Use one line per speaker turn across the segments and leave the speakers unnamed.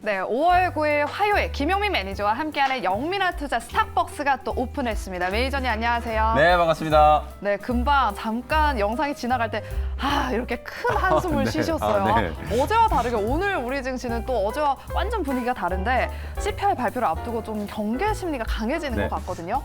네, 5월 9일 화요일 김용민 매니저와 함께하는 영민한 투자 스탁벅스가 또 오픈했습니다. 매니저님 안녕하세요.
네, 반갑습니다.
네, 금방 잠깐 영상이 지나갈 때 이렇게 큰 한숨을
네.
쉬셨어요.
네.
어제와 다르게 오늘 우리 증시는 또 어제와 완전 분위기가 다른데 CPI 발표를 앞두고 좀 경계 심리가 강해지는
네.
것 같거든요.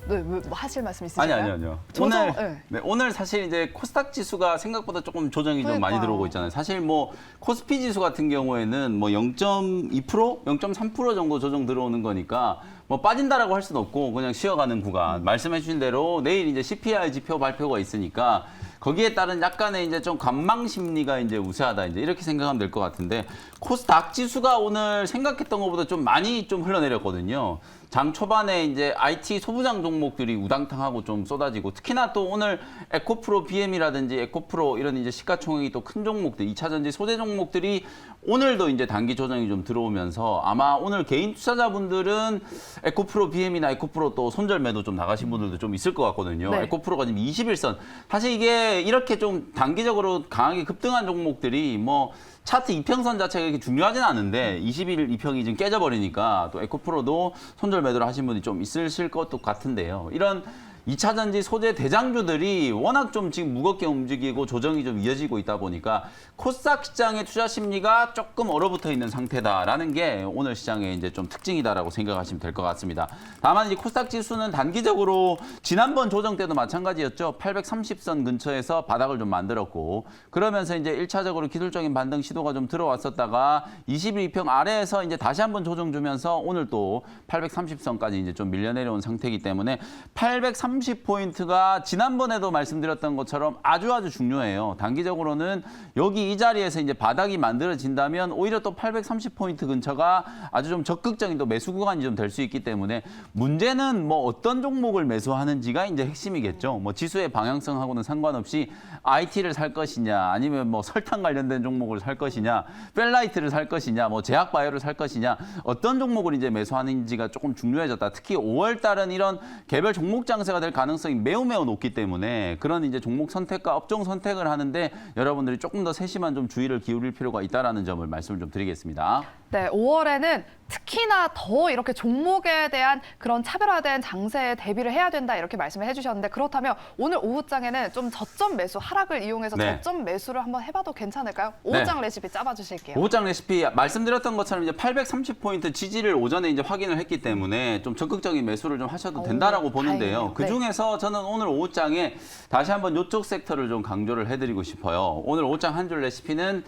네, 뭐 하실 말씀 있으신가요?
아니요.
조정,
오늘
네.
오늘 사실 이제 코스닥 지수가 생각보다 조금 조정이 좀 많이
그러니까요.
들어오고 있잖아요. 사실 뭐 코스피 지수 같은 경우에는 뭐 0.2%, 0.3% 정도 조정 들어오는 거니까 뭐 빠진다라고 할 수는 없고 그냥 쉬어가는 구간. 말씀해 주신 대로 내일 이제 CPI 지표 발표가 있으니까 거기에 따른 약간의 이제 좀 관망 심리가 이제 우세하다 이제 이렇게 생각하면 될 것 같은데 코스닥 지수가 오늘 생각했던 것보다 좀 많이 좀 흘러내렸거든요. 장 초반에 이제 IT 소부장 종목들이 우당탕하고 좀 쏟아지고 특히나 또 오늘 에코프로 BM이라든지 에코프로 이런 이제 시가총액이 또 큰 종목들, 2차전지 소재 종목들이 오늘도 이제 단기 조정이 좀 들어오면서 아마 오늘 개인 투자자분들은 에코프로 BM이나 에코프로 또 손절 매도 좀 나가신 분들도 좀 있을 것 같거든요.
네.
에코프로가 지금 21선. 사실 이게 이렇게 좀 단기적으로 강하게 급등한 종목들이 뭐 차트 이평선 자체가 이렇게 중요하진 않은데 20일 이평이 지금 깨져버리니까 또 에코프로도 손절 매도를 하신 분이 좀 있으실 것도 같은데요. 이런 2차 전지 소재 대장주들이 워낙 좀 지금 무겁게 움직이고 조정이 좀 이어지고 있다 보니까 코스닥 시장의 투자 심리가 조금 얼어붙어 있는 상태다라는 게 오늘 시장의 이제 좀 특징이다라고 생각하시면 될 것 같습니다. 다만 이제 코스닥 지수는 단기적으로 지난번 조정 때도 마찬가지였죠. 830선 근처에서 바닥을 좀 만들었고 그러면서 이제 1차적으로 기술적인 반등 시도가 좀 들어왔었다가 20일 이평 아래에서 이제 다시 한번 조정 주면서 오늘 또 830선까지 이제 좀 밀려 내려온 상태이기 때문에 830포인트가 지난번에도 말씀드렸던 것처럼 아주 중요해요. 단기적으로는 여기 이 자리에서 이제 바닥이 만들어진다면 오히려 또 830포인트 근처가 아주 좀 적극적인 또 매수 구간이 좀 될 수 있기 때문에 문제는 뭐 어떤 종목을 매수하는지가 이제 핵심이겠죠. 뭐 지수의 방향성하고는 상관없이 IT를 살 것이냐 아니면 뭐 설탕 관련된 종목을 살 것이냐 펠라이트를 살 것이냐 뭐 제약바이오를 살 것이냐 어떤 종목을 이제 매수하는지가 조금 중요해졌다. 특히 5월 달은 이런 개별 종목 장세가 될 가능성이 매우 높기 때문에 그런 이제 종목 선택과 업종 선택을 하는데 여러분들이 조금 더 세심한 좀 주의를 기울일 필요가 있다라는 점을 말씀을 좀 드리겠습니다.
네, 5월에는 특히나 더 이렇게 종목에 대한 그런 차별화된 장세에 대비를 해야 된다 이렇게 말씀을 해주셨는데 그렇다면 오늘 오후장에는 좀 저점 매수 하락을 이용해서
네.
저점 매수를 한번 해봐도 괜찮을까요? 오후장 레시피 짜봐주실게요.
오후장 레시피 말씀드렸던 것처럼 이제 830포인트 지지를 오전에 이제 확인을 했기 때문에 좀 적극적인 매수를 좀 하셔도 된다라고 보는데요.
다행이네요.
그 중에서 저는 오늘 오후장에 다시 한번 이쪽 섹터를 좀 강조를 해드리고 싶어요. 오늘 오후장 한 줄 레시피는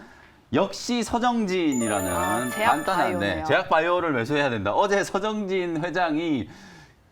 역시 서정진이라는
제약
간단한
바이오네요.
제약 바이오를 매수해야 된다. 어제 서정진 회장이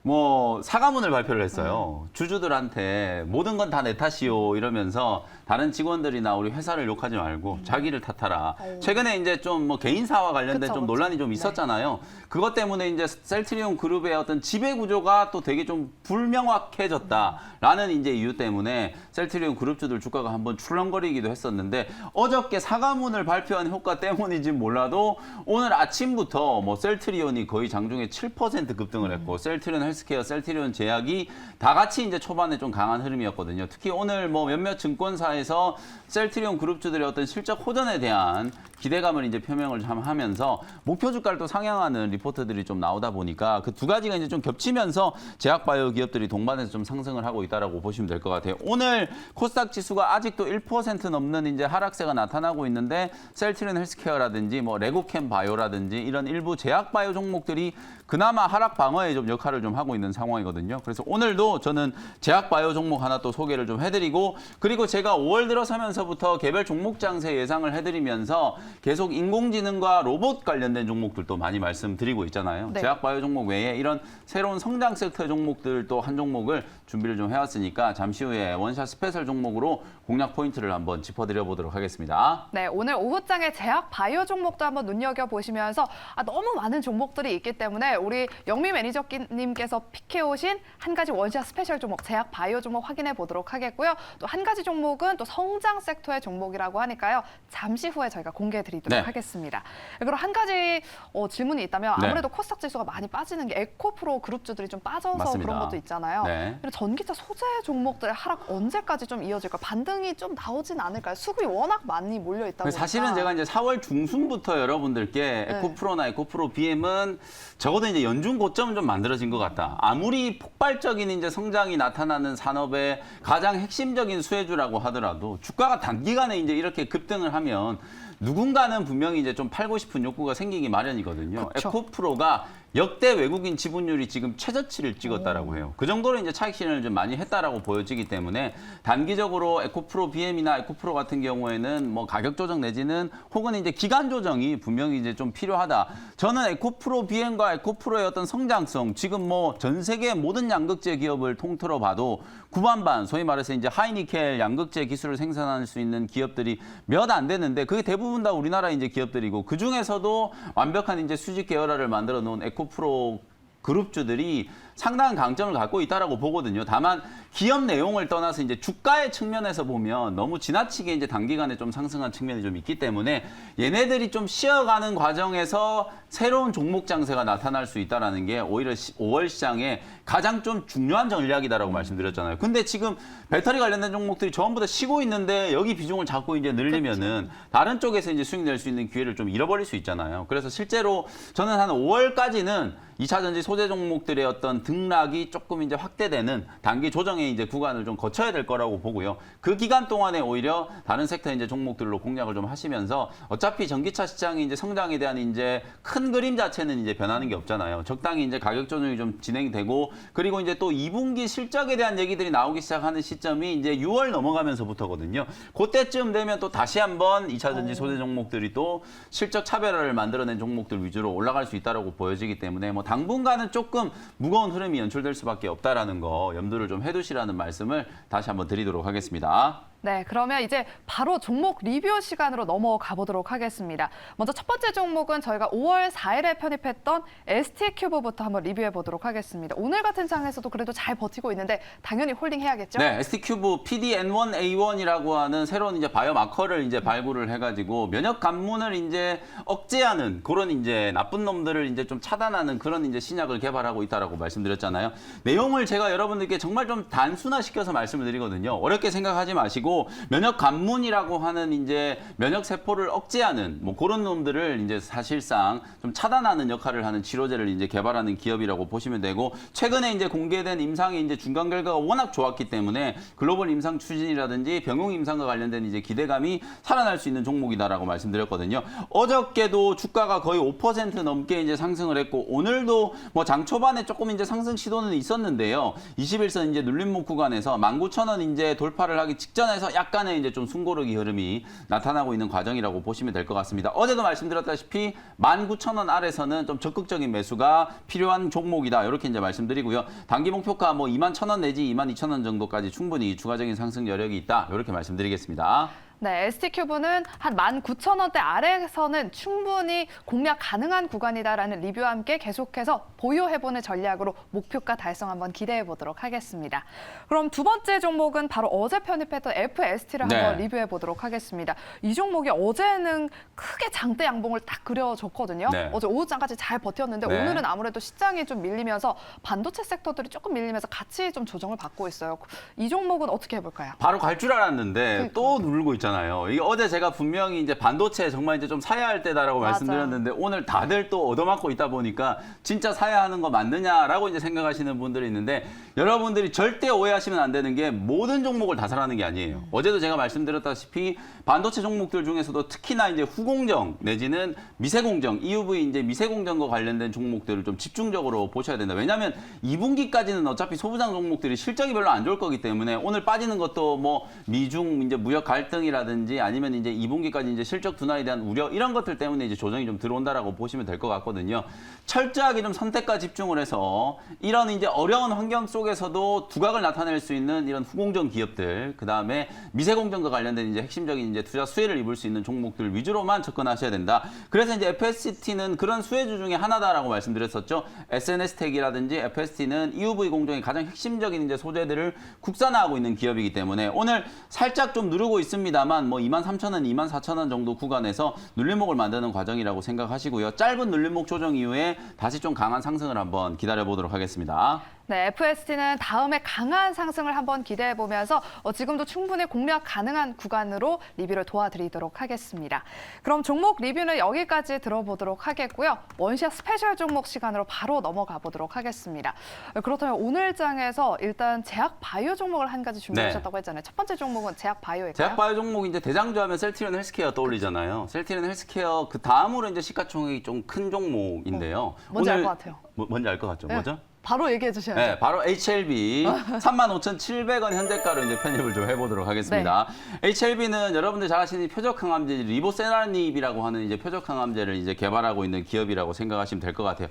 뭐 사과문을 발표를 했어요. 주주들한테 모든 건 다 내 탓이요 이러면서 다른 직원들이나 우리 회사를 욕하지 말고 자기를 탓하라. 최근에 이제 좀 뭐 개인사와 관련된 좀 논란이 좀 있었잖아요. 그것 때문에 이제 셀트리온 그룹의 어떤 지배 구조가 또 되게 좀 불명확해졌다라는 이제 이유 때문에 셀트리온 그룹주들 주가가 한번 출렁거리기도 했었는데 어저께 사과문을 발표한 효과 때문인지 몰라도 오늘 아침부터 뭐 셀트리온이 거의 장중에 7% 급등을 했고 셀트리온 헬스케어, 셀트리온 제약이 다 같이 이제 초반에 좀 강한 흐름이었거든요. 특히 오늘 뭐 몇몇 증권사에서 셀트리온 그룹주들의 어떤 실적 호전에 대한 기대감을 이제 표명을 좀 하면서 목표 주가를 또 상향하는 리포트들이 좀 나오다 보니까 그 두 가지가 이제 좀 겹치면서 제약바이오 기업들이 동반해서 좀 상승을 하고 있다라고 보시면 될 것 같아요. 오늘 코스닥 지수가 아직도 1% 넘는 이제 하락세가 나타나고 있는데 셀트리온 헬스케어라든지 뭐 레고캠 바이오라든지 이런 일부 제약바이오 종목들이 그나마 하락 방어에 좀 역할을 좀 하고 있는 상황이거든요. 그래서 오늘도 저는 제약바이오 종목 하나 또 소개를 좀 해드리고 그리고 제가 5월 들어서면서부터 개별 종목 장세 예상을 해드리면서 계속 인공지능과 로봇 관련된 종목들도 많이 말씀드리고 있잖아요.
네.
제약바이오 종목 외에 이런 새로운 성장 섹터 종목들 또 한 종목을 준비를 좀 해왔으니까 잠시 후에 원샷 스페셜 종목으로 공략 포인트를 한번 짚어드려 보도록 하겠습니다.
네, 오늘 오후장에 제약 바이오 종목도 한번 눈여겨보시면서 너무 많은 종목들이 있기 때문에 우리 영미 매니저님께서 픽해오신 한 가지 원샷 스페셜 종목, 제약 바이오 종목 확인해 보도록 하겠고요. 또 한 가지 종목은 또 성장 섹터의 종목이라고 하니까요. 잠시 후에 저희가 공개해드리도록
네.
하겠습니다. 그리고 한 가지 질문이 있다면
네.
아무래도 코스닥 지수가 많이 빠지는 게 에코프로 그룹주들이 좀 빠져서
맞습니다.
그런 것도 있잖아요.
네.
그리고 전기차 소재 종목들의 하락 언제까지 좀 이어질까? 반등이 좀 나오진 않을까요? 수급이 워낙 많이 몰려 있다 보니까.
사실은 제가 이제 4월 중순부터 여러분들께
네.
에코프로나 에코프로 BM은 적어도 이제 연중 고점은 좀 만들어진 것 같다. 아무리 폭발적인 이제 성장이 나타나는 산업의 가장 핵심적인 수혜주라고 하더라도 주가가 단기간에 이제 이렇게 급등을 하면 누군가는 분명히 이제 좀 팔고 싶은 욕구가 생기기 마련이거든요.
그쵸.
에코프로가 역대 외국인 지분율이 지금 최저치를 찍었다라고 해요. 그 정도로 이제 차익 실현을 좀 많이 했다라고 보여지기 때문에 단기적으로 에코프로 BM이나 에코프로 같은 경우에는 뭐 가격 조정 내지는 혹은 이제 기간 조정이 분명히 이제 좀 필요하다. 저는 에코프로 BM과 에코프로의 어떤 성장성 지금 뭐 전 세계 모든 양극재 기업을 통틀어 봐도 구반반 소위 말해서 이제 하이니켈 양극재 기술을 생산할 수 있는 기업들이 몇 안 되는데 그게 대부분 다 우리나라 이제 기업들이고 그 중에서도 완벽한 이제 수직 계열화를 만들어 놓은 에코프로 그룹주들이 상당한 강점을 갖고 있다라고 보거든요. 다만 기업 내용을 떠나서 이제 주가의 측면에서 보면 너무 지나치게 이제 단기간에 좀 상승한 측면이 좀 있기 때문에 얘네들이 좀 쉬어가는 과정에서 새로운 종목 장세가 나타날 수 있다라는 게 오히려 5월 시장에 가장 좀 중요한 전략이다라고 말씀드렸잖아요. 근데 지금 배터리 관련된 종목들이 전부 다 쉬고 있는데 여기 비중을 자꾸 이제 늘리면은 다른 쪽에서 이제 수익 낼 수 있는 기회를 좀 잃어버릴 수 있잖아요. 그래서 실제로 저는 한 5월까지는 2차 전지 소재 종목들의 어떤 등락이 조금 이제 확대되는 단기 조정의 이제 구간을 좀 거쳐야 될 거라고 보고요. 그 기간 동안에 오히려 다른 섹터 이제 종목들로 공략을 좀 하시면서 어차피 전기차 시장이 이제 성장에 대한 이제 큰 그림 자체는 이제 변하는 게 없잖아요. 적당히 이제 가격 조정이 좀 진행이 되고 그리고 이제 또 2분기 실적에 대한 얘기들이 나오기 시작하는 시점이 이제 6월 넘어가면서부터거든요. 그때쯤 되면 또 다시 한번 2차 전지 소재 종목들이 또 실적 차별화를 만들어낸 종목들 위주로 올라갈 수 있다라고 보여지기 때문에 뭐 당분간은 조금 무거운 흐름이 연출될 수밖에 없다라는 거 염두를 좀 해두시라는 말씀을 다시 한번 드리도록 하겠습니다.
네, 그러면 이제 바로 종목 리뷰 시간으로 넘어가 보도록 하겠습니다. 먼저 첫 번째 종목은 저희가 5월 4일에 편입했던 ST큐브부터 한번 리뷰해 보도록 하겠습니다. 오늘 같은 장에서도 그래도 잘 버티고 있는데 당연히 홀딩 해야겠죠?
네, ST큐브 PDN1A1이라고 하는 새로운 이제 바이오 마커를 이제 발굴을 해가지고 면역 감문을 이제 억제하는 그런 이제 나쁜 놈들을 이제 좀 차단하는 그런 이제 신약을 개발하고 있다라고 말씀드렸잖아요. 내용을 제가 여러분들께 정말 좀 단순화시켜서 말씀을 드리거든요. 어렵게 생각하지 마시고 면역 감문이라고 하는 이제 면역 세포를 억제하는 뭐 그런 놈들을 이제 사실상 좀 차단하는 역할을 하는 치료제를 이제 개발하는 기업이라고 보시면 되고 최근에 이제 공개된 임상의 이제 중간 결과가 워낙 좋았기 때문에 글로벌 임상 추진이라든지 병용 임상과 관련된 이제 기대감이 살아날 수 있는 종목이다라고 말씀드렸거든요. 어저께도 주가가 거의 5% 넘게 이제 상승을 했고 오늘도 뭐 장 초반에 조금 이제 상승 시도는 있었는데요. 21선 이제 눌림목 구간에서 19,000원 이제 돌파를 하기 직전에서 약간의 이제 좀 숨고르기 흐름이 나타나고 있는 과정이라고 보시면 될 것 같습니다. 어제도 말씀드렸다시피 19,000원 아래서는 좀 적극적인 매수가 필요한 종목이다. 이렇게 이제 말씀드리고요. 단기 목표가 뭐 21,000원 내지 22,000원 정도까지 충분히 추가적인 상승 여력이 있다. 이렇게 말씀드리겠습니다.
네, ST큐브는 한 19,000원대 아래에서는 충분히 공략 가능한 구간이다라는 리뷰와 함께 계속해서 보유해보는 전략으로 목표가 달성 한번 기대해 보도록 하겠습니다. 그럼 두 번째 종목은 바로 어제 편입했던 FST를 한번 리뷰해 보도록 하겠습니다. 이 종목이 어제는 크게 장대 양봉을 딱 그려줬거든요.
네.
어제 오후장까지 잘 버텼는데
네.
오늘은 아무래도 시장이 좀 밀리면서 반도체 섹터들이 조금 밀리면서 같이 좀 조정을 받고 있어요. 이 종목은 어떻게 해볼까요?
바로 갈 줄 알았는데
그러니까.
또 누르고 있잖아요. 이게 어제 제가 분명히 이제 반도체 정말 이제 좀 사야 할 때다라고
맞아.
말씀드렸는데 오늘 다들 또 얻어맞고 있다 보니까 진짜 사야 하는 거 맞느냐라고 이제 생각하시는 분들이 있는데 여러분들이 절대 오해하시면 안 되는 게 모든 종목을 다 사라는 게 아니에요. 어제도 제가 말씀드렸다시피 반도체 종목들 중에서도 특히나 이제 후공정 내지는 미세공정, EUV 이제 미세공정과 관련된 종목들을 좀 집중적으로 보셔야 된다. 왜냐하면 2분기까지는 어차피 소부장 종목들이 실적이 별로 안 좋을 거기 때문에 오늘 빠지는 것도 뭐 미중 이제 무역 갈등이라 상승이라든지 아니면 이제 2분기까지 이제 실적 둔화에 대한 우려 이런 것들 때문에 이제 조정이 좀 들어온다라고 보시면 될 것 같거든요. 철저하게 좀 선택과 집중을 해서 이런 이제 어려운 환경 속에서도 두각을 나타낼 수 있는 이런 후공정 기업들, 그 다음에 미세공정과 관련된 이제 핵심적인 이제 투자 수혜를 입을 수 있는 종목들 위주로만 접근하셔야 된다. 그래서 이제 FST는 그런 수혜주 중에 하나다라고 말씀드렸었죠. SNS텍이라든지 FST는 EUV 공정의 가장 핵심적인 이제 소재들을 국산화하고 있는 기업이기 때문에 오늘 살짝 좀 누르고 있습니다만 뭐 23,000원, 24,000원 정도 구간에서 눌림목을 만드는 과정이라고 생각하시고요. 짧은 눌림목 조정 이후에 다시 좀 강한 상승을 한번 기다려 보도록 하겠습니다.
네, FST는 다음에 강한 상승을 한번 기대해 보면서 지금도 충분히 공략 가능한 구간으로 리뷰를 도와드리도록 하겠습니다. 그럼 종목 리뷰는 여기까지 들어보도록 하겠고요. 원시아 스페셜 종목 시간으로 바로 넘어가 보도록 하겠습니다. 그렇다면 오늘 장에서 일단 제약 바이오 종목을 한 가지 준비해 주셨다고 했잖아요. 첫 번째 종목은 제약 바이오일까요?
제약 바이오 종목 이제 대장주하면 셀트리온 헬스케어 떠올리잖아요. 셀트리온 헬스케어 그 다음으로 이제 시가총액이 좀 큰 종목인데요.
뭔지 알 것 같아요.
뭔지 알 것 같죠?
네.
뭐죠?
바로 얘기해 주셔야죠.
네, 바로 HLB 35,700원 현재가로 이제 편입을 좀 해보도록 하겠습니다. HLB는 여러분들 잘 아시는 표적 항암제 리보세라닙이라고 하는 이제 표적 항암제를 이제 개발하고 있는 기업이라고 생각하시면 될 것 같아요.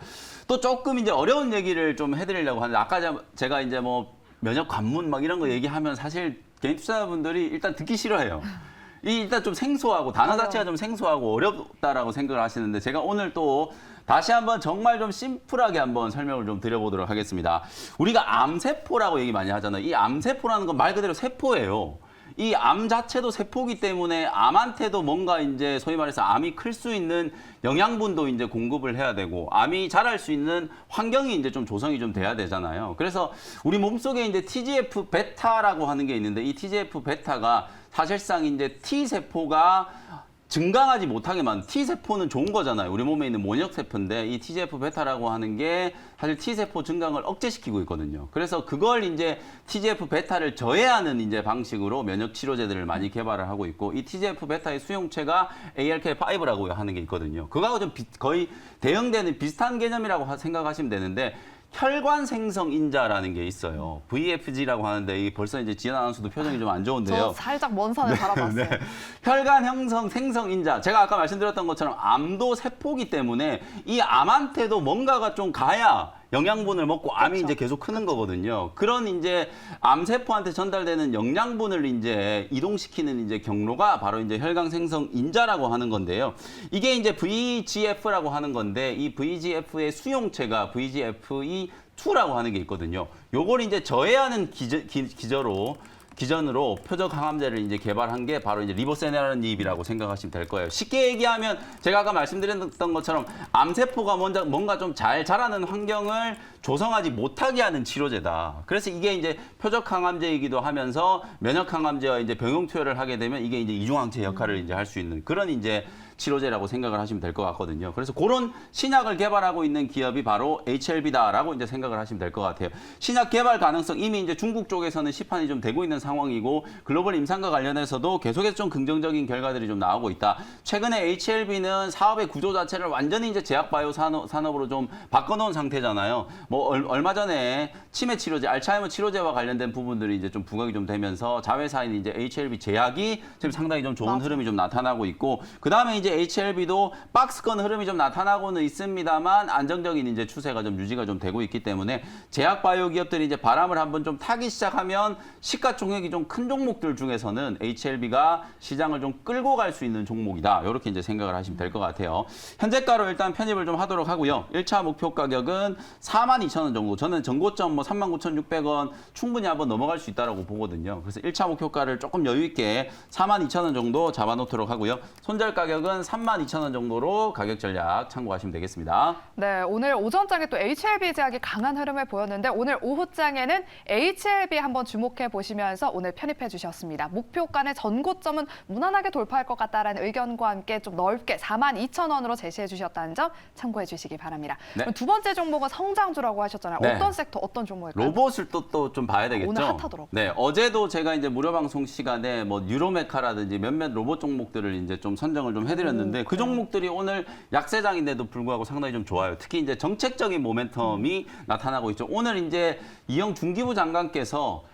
또 조금 이제 어려운 얘기를 좀 해드리려고 하는데 아까 제가 이제 뭐 면역 관문 막 이런 거 얘기하면 사실 개인 투자자분들이 일단 듣기 싫어해요. 이 일단 좀 생소하고 단어 자체가 좀 생소하고 어렵다라고 생각을 하시는데 제가 오늘 또 다시 한번 정말 좀 심플하게 한번 설명을 좀 드려보도록 하겠습니다. 우리가 암세포라고 얘기 많이 하잖아요. 이 암세포라는 건 말 그대로 세포예요. 이 암 자체도 세포기 때문에 암한테도 뭔가 이제 소위 말해서 암이 클 수 있는 영양분도 이제 공급을 해야 되고 암이 자랄 수 있는 환경이 이제 좀 조성이 좀 돼야 되잖아요. 그래서 우리 몸속에 이제 TGF 베타라고 하는 게 있는데 이 TGF 베타가 사실상 이제 T세포가 증강하지 못하게 만든 T세포는 좋은 거잖아요. 우리 몸에 있는 면역세포인데 이 TGF-베타라고 하는 게 사실 T세포 증강을 억제시키고 있거든요. 그래서 그걸 이제 TGF-베타를 저해하는 이제 방식으로 면역 치료제들을 많이 개발을 하고 있고 이 TGF-베타의 수용체가 ALK5라고 하는 게 있거든요. 그거하고 좀 거의 대응되는 비슷한 개념이라고 생각하시면 되는데 혈관 생성 인자라는 게 있어요. VFG라고 하는데 이 벌써 이제 지연 아나운서도 표정이 좀 안 좋은데요.
저 살짝 먼 산을 바라봤어요.
네. 혈관 형성 생성 인자. 제가 아까 말씀드렸던 것처럼 암도 세포기 때문에 이 암한테도 뭔가가 좀 가야 영양분을 먹고 암이
그렇죠.
이제 계속 크는 거거든요. 그런 이제 암세포한테 전달되는 영양분을 이제 이동시키는 이제 경로가 바로 이제 혈관 생성 인자라고 하는 건데요. 이게 이제 VGF라고 하는 건데 이 VGF의 수용체가 VGFE2라고 하는 게 있거든요. 요걸 이제 저해하는 기전으로 표적 항암제를 이제 개발한 게 바로 이제 리보세라닙이라고 생각하시면 될 거예요. 쉽게 얘기하면 제가 아까 말씀드렸던 것처럼 암세포가 뭔가 좀 잘 자라는 환경을 조성하지 못하게 하는 치료제다. 그래서 이게 이제 표적 항암제이기도 하면서 면역 항암제와 이제 병용 투여를 하게 되면 이게 이제 이중항체 역할을 이제 할 수 있는 그런 이제 치료제라고 생각을 하시면 될 것 같거든요. 그래서 그런 신약을 개발하고 있는 기업이 바로 HLB다라고 이제 생각을 하시면 될 것 같아요. 신약 개발 가능성 이미 이제 중국 쪽에서는 시판이 좀 되고 있는 상황이고 글로벌 임상과 관련해서도 계속해서 좀 긍정적인 결과들이 좀 나오고 있다. 최근에 HLB는 사업의 구조 자체를 완전히 이제 제약 바이오 산업으로 좀 바꿔놓은 상태잖아요. 뭐 얼마 전에 치매 치료제, 알츠하이머 치료제와 관련된 부분들이 이제 좀 부각이 좀 되면서 자회사인 이제 HLB 제약이 지금 상당히 좀 좋은 흐름이 좀 나타나고 있고 그 다음에 이제 HLB도 박스권 흐름이 좀 나타나고는 있습니다만 안정적인 이제 추세가 좀 유지가 좀 되고 있기 때문에 제약 바이오 기업들이 이제 바람을 한번 좀 타기 시작하면 시가총액이 좀 큰 종목들 중에서는 HLB가 시장을 좀 끌고 갈 수 있는 종목이다. 이렇게 이제 생각을 하시면 될 것 같아요. 현재가로 일단 편입을 좀 하도록 하고요. 1차 목표 가격은 42,000원 정도. 저는 전고점 뭐 39,600원 충분히 한번 넘어갈 수 있다고 보거든요. 그래서 1차 목표가를 조금 여유 있게 42,000원 정도 잡아놓도록 하고요. 손절 가격은 32,000원 정도로 가격 전략 참고하시면 되겠습니다.
네, 오늘 오전장에 또 HLB 제약이 강한 흐름을 보였는데 오늘 오후장에는 HLB 한번 주목해 보시면서 오늘 편입해 주셨습니다. 목표가의 전고점은 무난하게 돌파할 것 같다라는 의견과 함께 좀 넓게 42,000원으로 제시해 주셨다는 점 참고해 주시기 바랍니다.
네.
그럼 두 번째 종목은 성장주라고 하셨잖아요.
네.
어떤 섹터, 어떤 종목일까요?
로봇을 또 좀 봐야 되겠죠.
오늘 핫하더라고요.
네, 어제도 제가 이제 무료 방송 시간에 뭐 뉴로메카라든지 몇몇 로봇 종목들을 이제 좀 선정을 좀 해드렸는데 그 종목들이 오늘 약세장인데도 불구하고 상당히 좀 좋아요. 특히 이제 정책적인 모멘텀이 나타나고 있죠. 오늘 이제 이영 중기부 장관께서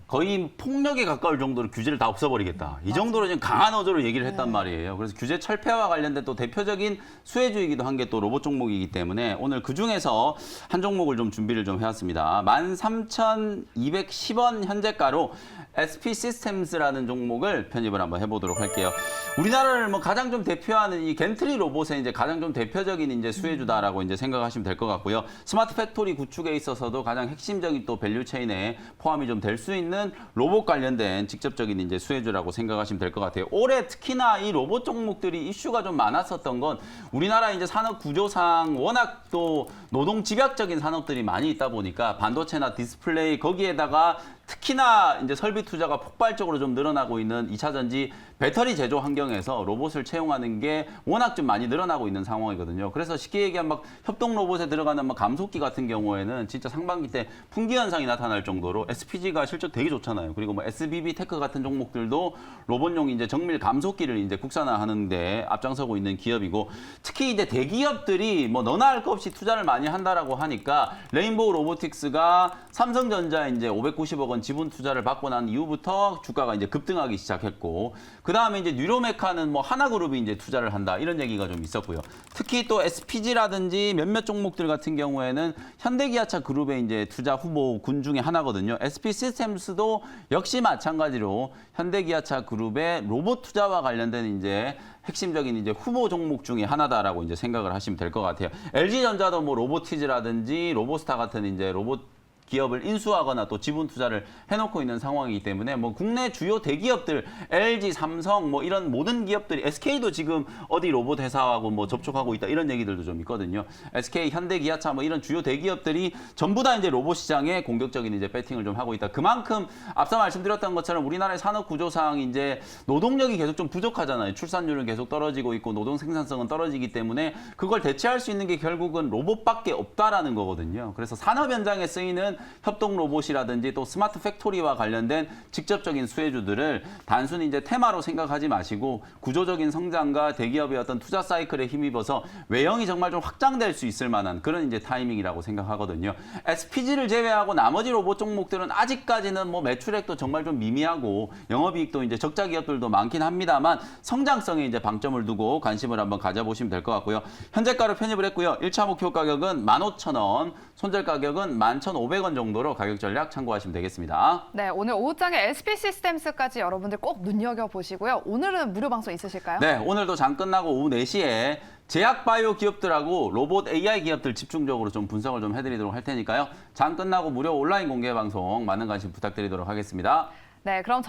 거의 폭력에 가까울 정도로 규제를 다 없애버리겠다. 이 정도로 지금 강한 어조로 얘기를 했단 말이에요. 그래서 규제 철폐와 관련된 또 대표적인 수혜주이기도 한 게 또 로봇 종목이기 때문에 오늘 그 중에서 한 종목을 좀 준비를 좀 해왔습니다. 13,210원 현재가로 SP 시스템스라는 종목을 편입을 한번 해보도록 할게요. 우리나라를 뭐 가장 좀 대표하는 이 겐트리 로봇의 이제 가장 좀 대표적인 이제 수혜주다라고 이제 생각하시면 될 것 같고요. 스마트 팩토리 구축에 있어서도 가장 핵심적인 또 밸류 체인에 포함이 좀 될 수 있는 로봇 관련된 직접적인 이제 수혜주라고 생각하시면 될 것 같아요. 올해 특히나 이 로봇 종목들이 이슈가 좀 많았었던 건 우리나라 이제 산업 구조상 워낙 또 노동 집약적인 산업들이 많이 있다 보니까 반도체나 디스플레이 거기에다가 특히나 이제 설비 투자가 폭발적으로 좀 늘어나고 있는 2차 전지 배터리 제조 환경에서 로봇을 채용하는 게 워낙 좀 많이 늘어나고 있는 상황이거든요. 그래서 쉽게 얘기하면 막 협동 로봇에 들어가는 막 감속기 같은 경우에는 진짜 상반기 때 풍기 현상이 나타날 정도로 SPG가 실적 되게 좋잖아요. 그리고 뭐 SBB 테크 같은 종목들도 로봇용 이제 정밀 감속기를 이제 국산화하는데 앞장서고 있는 기업이고 특히 이제 대기업들이 뭐 너나 할 것 없이 투자를 많이 한다라고 하니까 레인보우 로보틱스가 삼성전자 이제 590억 원 지분 투자를 받고 난 이후부터 주가가 이제 급등하기 시작했고 그 다음에 이제 뉴로메카는 뭐 하나그룹이 이제 투자를 한다 이런 얘기가 좀 있었고요. 특히 또 SPG라든지 몇몇 종목들 같은 경우에는 현대기아차 그룹의 이제 투자 후보군 중에 하나거든요. SP 시스템스도 역시 마찬가지로 현대기아차 그룹의 로봇 투자와 관련된 이제 핵심적인 이제 후보 종목 중에 하나다라고 이제 생각을 하시면 될 것 같아요. LG전자도 뭐 로보티즈라든지 로보스타 같은 이제 로봇 기업을 인수하거나 또 지분 투자를 해놓고 있는 상황이기 때문에 뭐 국내 주요 대기업들 LG, 삼성 뭐 이런 모든 기업들이 SK도 지금 어디 로봇 회사하고 뭐 접촉하고 있다 이런 얘기들도 좀 있거든요. SK, 현대, 기아차 뭐 이런 주요 대기업들이 전부 다 이제 로봇 시장에 공격적인 이제 배팅을 좀 하고 있다. 그만큼 앞서 말씀드렸던 것처럼 우리나라의 산업 구조상 이제 노동력이 계속 좀 부족하잖아요. 출산율은 계속 떨어지고 있고 노동 생산성은 떨어지기 때문에 그걸 대체할 수 있는 게 결국은 로봇밖에 없다라는 거거든요. 그래서 산업 현장에 쓰이는 협동 로봇이라든지 또 스마트 팩토리와 관련된 직접적인 수혜주들을 단순히 이제 테마로 생각하지 마시고 구조적인 성장과 대기업의 어떤 투자 사이클에 힘입어서 외형이 정말 좀 확장될 수 있을 만한 그런 이제 타이밍이라고 생각하거든요. SPG를 제외하고 나머지 로봇 종목들은 아직까지는 뭐 매출액도 정말 좀 미미하고 영업이익도 이제 적자 기업들도 많긴 합니다만 성장성에 이제 방점을 두고 관심을 한번 가져보시면 될 것 같고요. 현재가로 편입을 했고요. 1차 목표 가격은 15,000원, 손절 가격은 11,500원 정도로 가격 전략 참고하시면 되겠습니다.
네, 오늘 오후장에 SP 시스템스까지 여러분들 꼭 눈여겨보시고요. 오늘은 무료 방송 있으실까요?
네, 오늘도 장 끝나고 오후 4시에 제약 바이오 기업들하고 로봇 AI 기업들 집중적으로 좀 분석을 좀 해드리도록 할 테니까요. 장 끝나고 무료 온라인 공개 방송 많은 관심 부탁드리도록 하겠습니다.
네, 그럼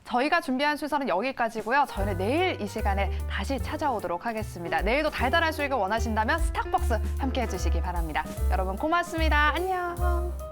저희가 준비한 순서는 여기까지고요. 저희는 내일 이 시간에 다시 찾아오도록 하겠습니다. 내일도 달달한 수익을 원하신다면 스탁벅스 함께 해주시기 바랍니다. 여러분 고맙습니다. 안녕.